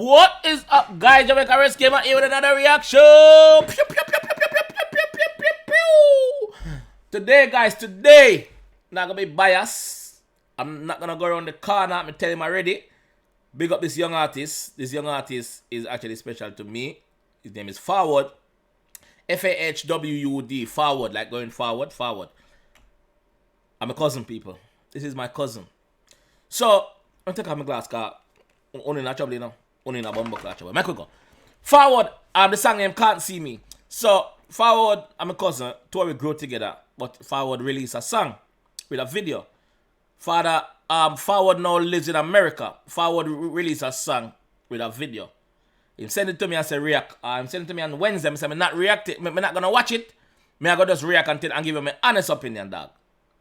What is up, guys? JAMAICA'S came out here with another reaction. Today, guys, not gonna be biased. I'm not gonna go around the corner. I'm telling him already. Big up this young artist. This young artist is actually special to me. His name is Fahwud. Fahwud. Fahwud, like going forward. Fahwud. I'm a cousin, people. This is my cousin. So, I'm taking off my glass car. Only not trouble, you know. Only not bumbo clutch. Make we go. Fahwud, the song name Can't See Me. So, Fahwud, I'm a cousin. Two we grow together. But Fahwud released a song with a video. Fahwud now lives in America. Fahwud released a song with a video. He sent it to me and say react. He sent it to me on Wednesday. I said, I'm not react it. I'm not gonna watch it. I'm gonna just react until and give you my honest opinion, dog.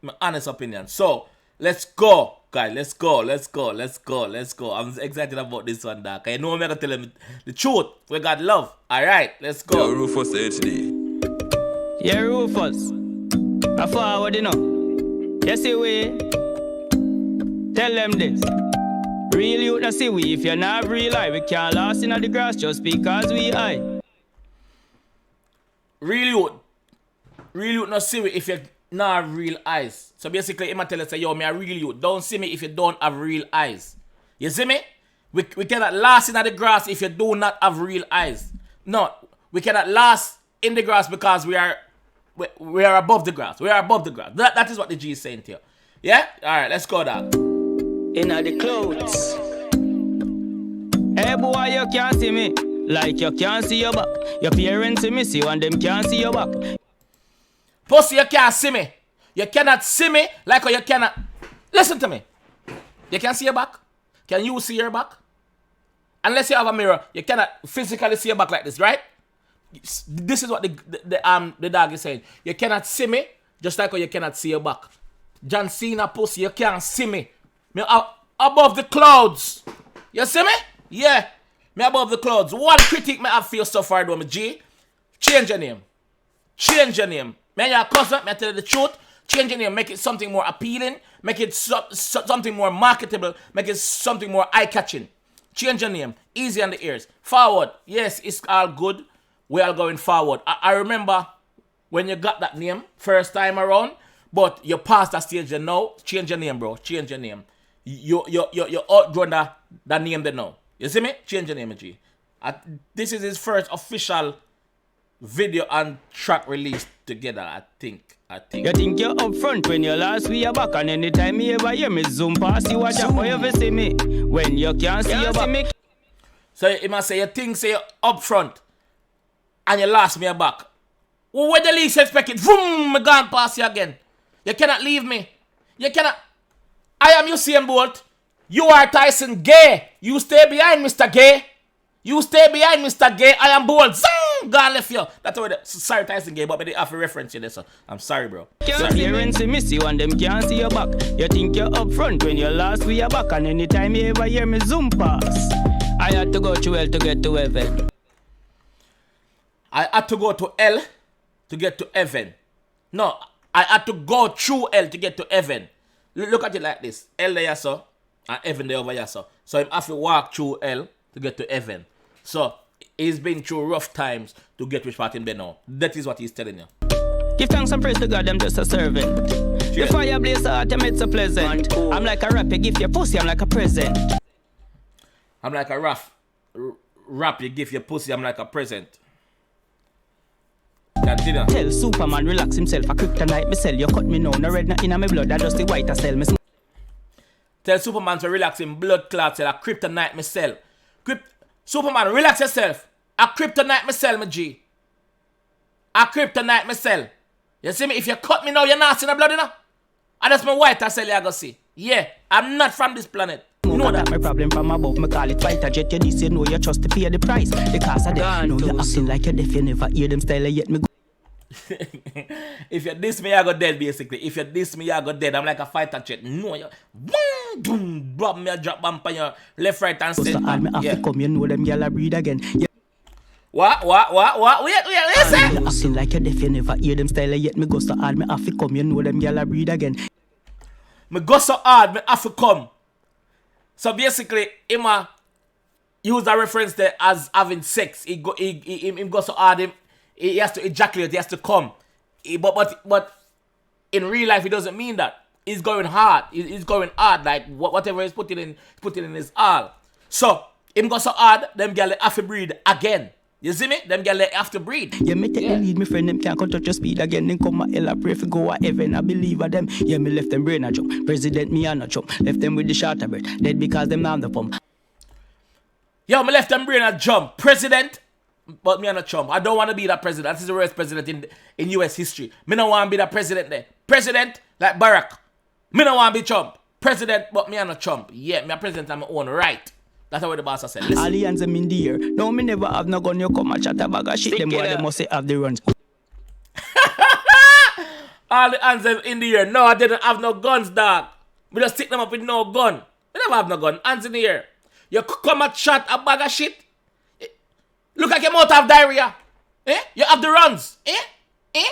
My honest opinion. So, let's go, guys. Let's go. I'm excited about this one, dog. You know I'm gonna tell him the truth. We got love. Alright, let's go. Yo, Rufus HD. Yeah, Rufus. I Fahwud, you know. You see we. Tell them this. Real youth not see we. If you're not real eye, we can't last in the grass just because we high. Real youth not see we if you're not have real eyes. So basically, I'ma tell you say, yo, me a real youth. Don't see me if you don't have real eyes. You see me? We cannot last in the grass if you do not have real eyes. No, we cannot last in the grass because we are above the grass. We are above the grass. That is what the G is saying to you. Yeah? Alright, let's go down. In the clothes. Hey boy, you can't see me. Like you can't see your back. Your parents see me, see and them can't see your back. Pussy, you can't see me. You cannot see me like how you cannot. Listen to me. You can see your back. Can you see your back? Unless you have a mirror, you cannot physically see your back like this, right? This is what the dog is saying. You cannot see me just like how you cannot see your back. John Cena pussy, you can't see me. Me above the clouds. You see me? Yeah. Me above the clouds. One critic me have for you so far, though, my G. Change your name. Change your name. Me your cousin, me tell you the truth. Change your name. Make it something more appealing. Make it something more marketable. Make it something more eye-catching. Change your name. Easy on the ears. Fahwud. Yes, it's all good. We are going forward. I remember when you got that name first time around, but you passed that stage you know. Change your name, bro. Change your name. You're outgrown that name there now. You see me? Change your name, G. This is his first official video and track release together, I think. You think you're up front when you last we are back, and anytime you ever hear me zoom past you, watch out for you ever see me when you can't see your back. So you must say you think say you're up front and you last me back. Well, where the least expect it? Vroom, me gone past you again. You cannot leave me. You cannot. I am Usain Bolt. You are Tyson Gay. You stay behind, Mr. Gay. You stay behind, Mr. Gay. I am Bolt. Zing! Gone left you. That's why sorry, Tyson Gay, but I have to reference you there, so I'm sorry, bro. Your parents miss you and them can't see your back. You think you're up front when you last we are back, and anytime you ever hear me zoom pass. I had to go through hell to get to heaven. I had to go to hell to get to heaven. No, I had to go through hell to get to heaven. Look at it like this. Hell there, so, and heaven there over here, so. So I have to walk through hell to get to heaven. So he's been through rough times to get which part in there now. That is what he's telling you. Give thanks and praise to God, I'm just a servant. The fire blaze heart, I'm so pleasant. I'm like a rap, you give your pussy, I'm like a present. I'm like a rap, you give your pussy, I'm like a present. Continue. Tell Superman relax himself, a kryptonite me sell. You cut me now, no red not in my blood, I just the white I sell me. Tell Superman to relax him, blood clot sell, a kryptonite me sell. Superman, relax yourself. A kryptonite me sell, my G. A kryptonite me sell. You see me? If you cut me now, you're not seeing the blood, you know? And that's my white I sell you, I go see. Yeah, I'm not from this planet. You know that. My problem from above, me call it fighter jet. You this, you know you trust to pay the price. The cost of them, know you acting like you're deaf, you never hear them style yet me go. If you diss me, I go dead, basically. If you diss me, I go dead. I'm like a fighter jet. No, you boom, drop me a drop bomb on your left, right, and center. Yeah. Come, you know them gyal breed again. Yeah. What? Wait, listen. You acting like you're deaf, you never hear them style yet me go so hard. Me have to come, you know them gyal breed again. Me go so hard, me have to come. So basically, use that reference there as having sex. He goes so hard, he has to ejaculate, he has to come. But in real life, it doesn't mean that. He's going hard. He's going hard, like whatever he's putting in his all. So, him go so hard, them girl have to breed again. You see me? Them girl have to breed. Yeah, me take the lead, my friend, them can't touch your speed again. Then come my hell, I pray for go a heaven, I believe of them. Yeah, me left them brain a jump. President, me and a jump. Left them with the shorter breath. Dead because them not the pump. Yo, me left them brain a jump. President, but me and a chump. I don't want to be that president. That is the worst president in US history. Me don't want to be that president there. President, like Barack. Me don't want to be chump. President, but me and a chump. Yeah, me a president on my own right. That's what the boss said. Listen. All the hands them in the air. No, me never have no gun. You come and chat a bag of shit. Them boy, they must say have the runs. All the hands them in the air. No, I didn't have no guns, dog. We just stick them up with no gun. We never have no gun. Hands in the air. You come and chat a bag of shit. Look like your mouth have diarrhea. Eh? You have the runs. Eh? Eh?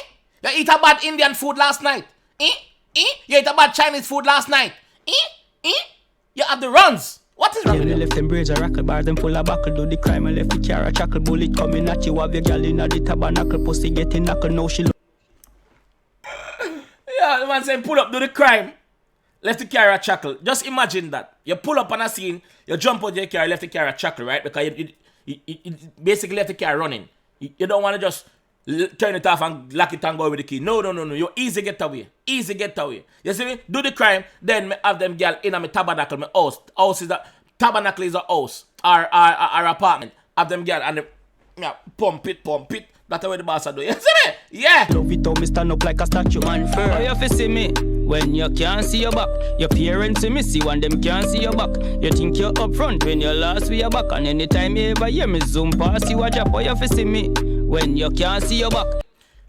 You eat a bad Indian food last night. Eh? Eh? You eat a bad Chinese food last night. Eh? Eh? You have the runs. What is wrong with you? Left them braids a rackle, bar them full of buckle. Do the crime and left the car a chuckle. Bullet coming at you, have your girl in the tabernacle. Pussy getting knuckle, now she look. Yeah, the man saying pull up, do the crime. Left the car a chuckle. Just imagine that. You pull up on a scene, you jump out your car, left the car a chuckle, right? Because you basically left the car running. You don't want to just turn it off and lock it and go with the key. No. You easy get away. Easy get away. You see me? Do the crime, then me have them girl in a me tabernacle, my house. House is a tabernacle is a house or apartment. Have them girl and pump it. That's the way the boss are doing. You see me? Yeah. Love it how me stand up like a statue. Man, first. How you fi see me when you can't see your back? Your parents see me see when them can't see your back. You think you're up front when you're lost with your back. And anytime you ever hear me zoom past you a drop. How you fi see me when you can't see your back?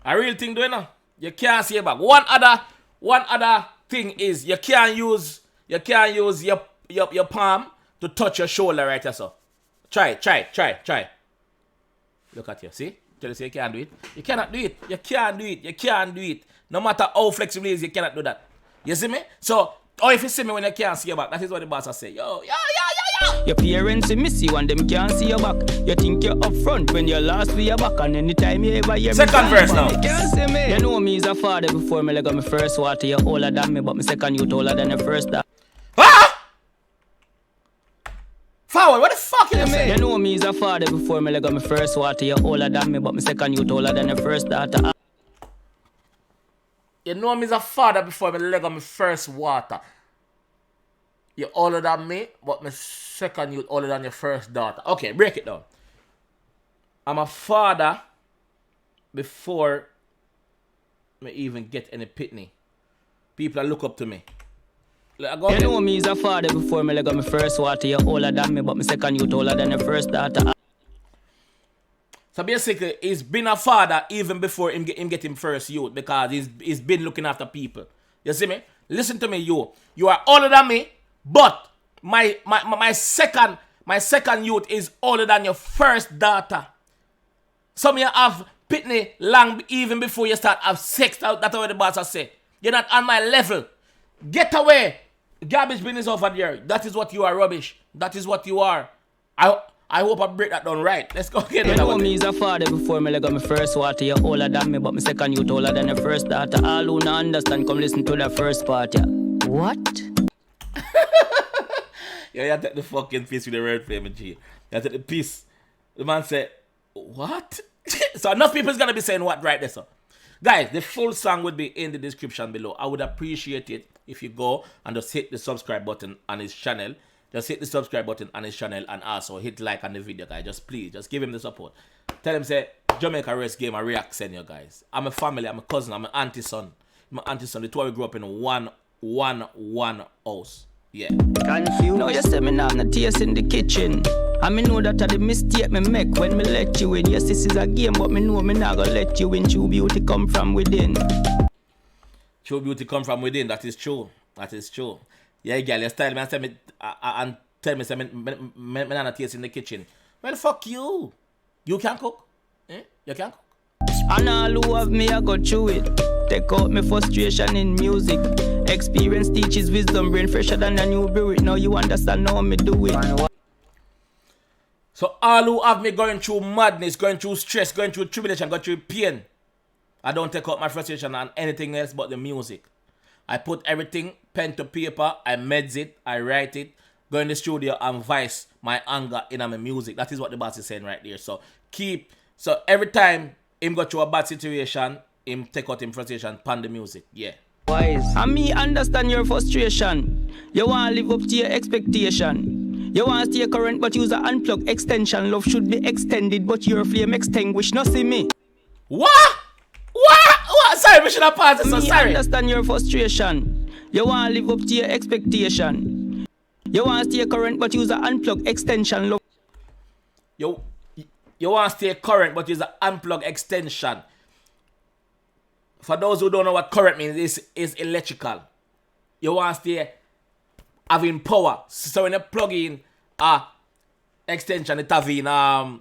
A real thing doing now. You can't see your back. One other thing is you can't use your palm to touch your shoulder right there, so. Try. Look at you, see? Tell you say you can't do it. You cannot do it. You can't do it. No matter how flexible it is, you cannot do that. You see me? So, or if you see me when you can't see your back, that is what the boss say. Yo. Your parents see me see when them can't see your back. You think you're up front when you're lost with your back. And anytime you ever hear me second verse now. You can't see me. You know me is a father before me leg on my first water. You're older than me, but my second youth older than the first daughter. Fahwud, what the fuck you saying? You know me is a father before me leg on my first water. You're older than me, but my second youth older than the first daughter. You know me as a father before me leg on my first water. You're older than me, but my second youth older than your first daughter. Okay, break it down. I'm a father before me even get any pitney. People look up to me. You know me is a father before me leg on my first water. You're older than me, but my second youth older than the first daughter. So basically, he's been a father even before him get him first youth because he's been looking after people. You see me? Listen to me, you. You are older than me, but my second youth is older than your first daughter. Some of you have pitney long even before you start have sex. That's what the boss say. You're not on my level. Get away. Garbage business over there. That is what you are, rubbish. That is what you are. I hope I break that down right. Let's go get it. You know me is a father before me leg on my first water. You're older than me, but my second youth older than the first daughter. All who not understand, come listen to the first part, yeah. What? Yeah, you take the fucking piece with the red flame, G. You take the piece. The man said, what? So enough people is going to be saying what right there, so. Guys, the full song would be in the description below. I would appreciate it if you go and just hit the subscribe button on his channel. Just hit the subscribe button on his channel and also hit like on the video, guys. Just please, just give him the support. Tell him, say, Jamaica game, I react, send you guys. I'm a family, I'm a cousin, I'm an auntie son. My auntie son, the two of we grew up in one house. Yeah. Confused. No, you say me now, not taste in the kitchen. I me know that the mistake me make when me let you in. Yes, this is a game, but me know me not gonna let you in. True beauty come from within. True beauty come from within. That is true. That is true. Yeah, girl, you style me and tell me, say me not taste in the kitchen. Well, fuck you. You can cook. Eh? You can cook. And all who have me, I go through it. Take out my frustration in music. Experience teaches wisdom, brain fresher than a new brew it. Now you understand how me do it. So all who have me going through madness, going through stress, going through tribulation, going through pain, I don't take out my frustration on anything else but the music. I put everything pen to paper, I meds it, I write it, go in the studio and voice my anger in my music. That is what the boss is saying right there. So every time him go through a bad situation, him take out him frustration, pan the music. Yeah. Wise. And me understand your frustration. You want to live up to your expectation. You want to stay current but use an unplug extension. Love should be extended but your flame extinguished. No see me. What? Sorry, we should have paused it, so sorry. Me understand your frustration. You want to live up to your expectation. You want to stay current but use an unplug extension. Love. You want to stay current but use an unplug extension. For those who don't know what current means, is electrical. You want to stay having power. So when you plug in extension, it have in the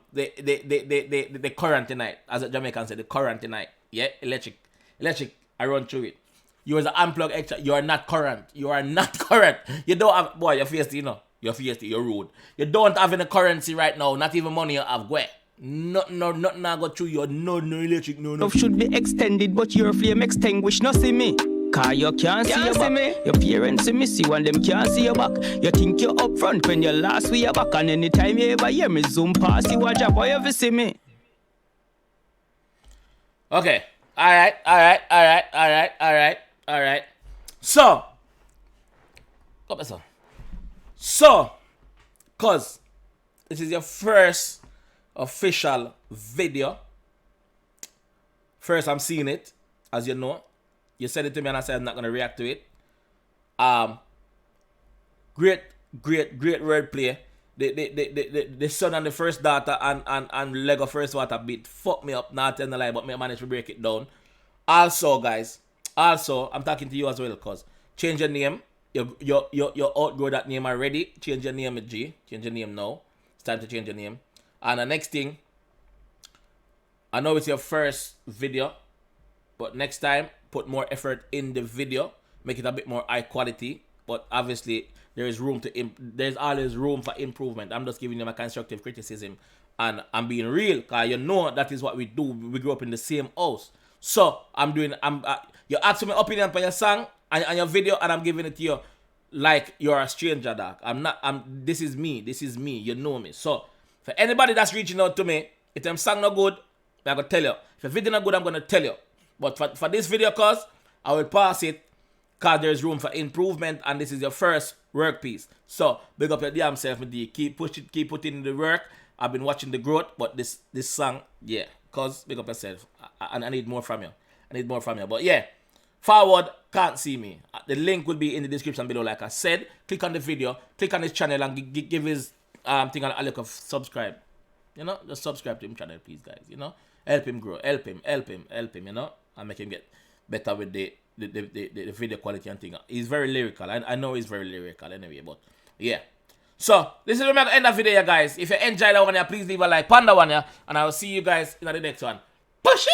current tonight. As a Jamaican said, the current tonight. Yeah, electric. I run through it. You as an unplug extra, you are not current. You are not current. You don't have, boy, you're feisty, you know. You're feisty, you're rude. You don't have any currency right now, not even money you have. Where? Nothing I go through you. No electric, no. Love should be extended, but your flame extinguished. No see me. Cause you can't see your back. Your parents see me, see when them can't see your back. You think you're up front when you're last with your back. And anytime you ever hear me zoom past you, watch out, boy, you ever see me. Okay. Alright. So, cause this is your first official video. First I'm seeing it, as you know. You said it to me and I said I'm not gonna react to it. Great wordplay. The son and the first daughter and Lego first water beat fuck me up, not telling the lie, but me managed to break it down. Also, guys, I'm talking to you as well, cause change your name. You outgrow that name already. Change your name with G. Change your name now. It's time to change your name. And the next thing, I know it's your first video, but next time put more effort in the video, make it a bit more high quality. But obviously, there's always room for improvement. I'm just giving you my constructive criticism, and I'm being real, cause you know that is what we do. We grew up in the same house, so you asking my opinion for your song and your video, and I'm giving it to you like you're a stranger, dog. This is me. You know me. So for anybody that's reaching out to me, if them song not good, I'm gonna tell you. If your video not good, I'm gonna tell you. But for this video, cause I will pass it. Cause there's room for improvement, and this is your first work piece. So big up your damn self, my D. Keep putting in the work. I've been watching the growth, but this song, yeah. Cause big up yourself. I need more from you. But yeah, Fahwud can't see me. The link will be in the description below. Like I said, click on the video, click on his channel, and give his thing a look of subscribe. You know, just subscribe to him channel, please, guys. You know, help him grow, help him. You know, and make him get better with the video quality and thing. He's very lyrical. I know he's very lyrical anyway, but yeah. So this is where I'm going to end the video, guys. If you enjoyed that one, please leave a like on that one, and I will see you guys in the next one. Pushing!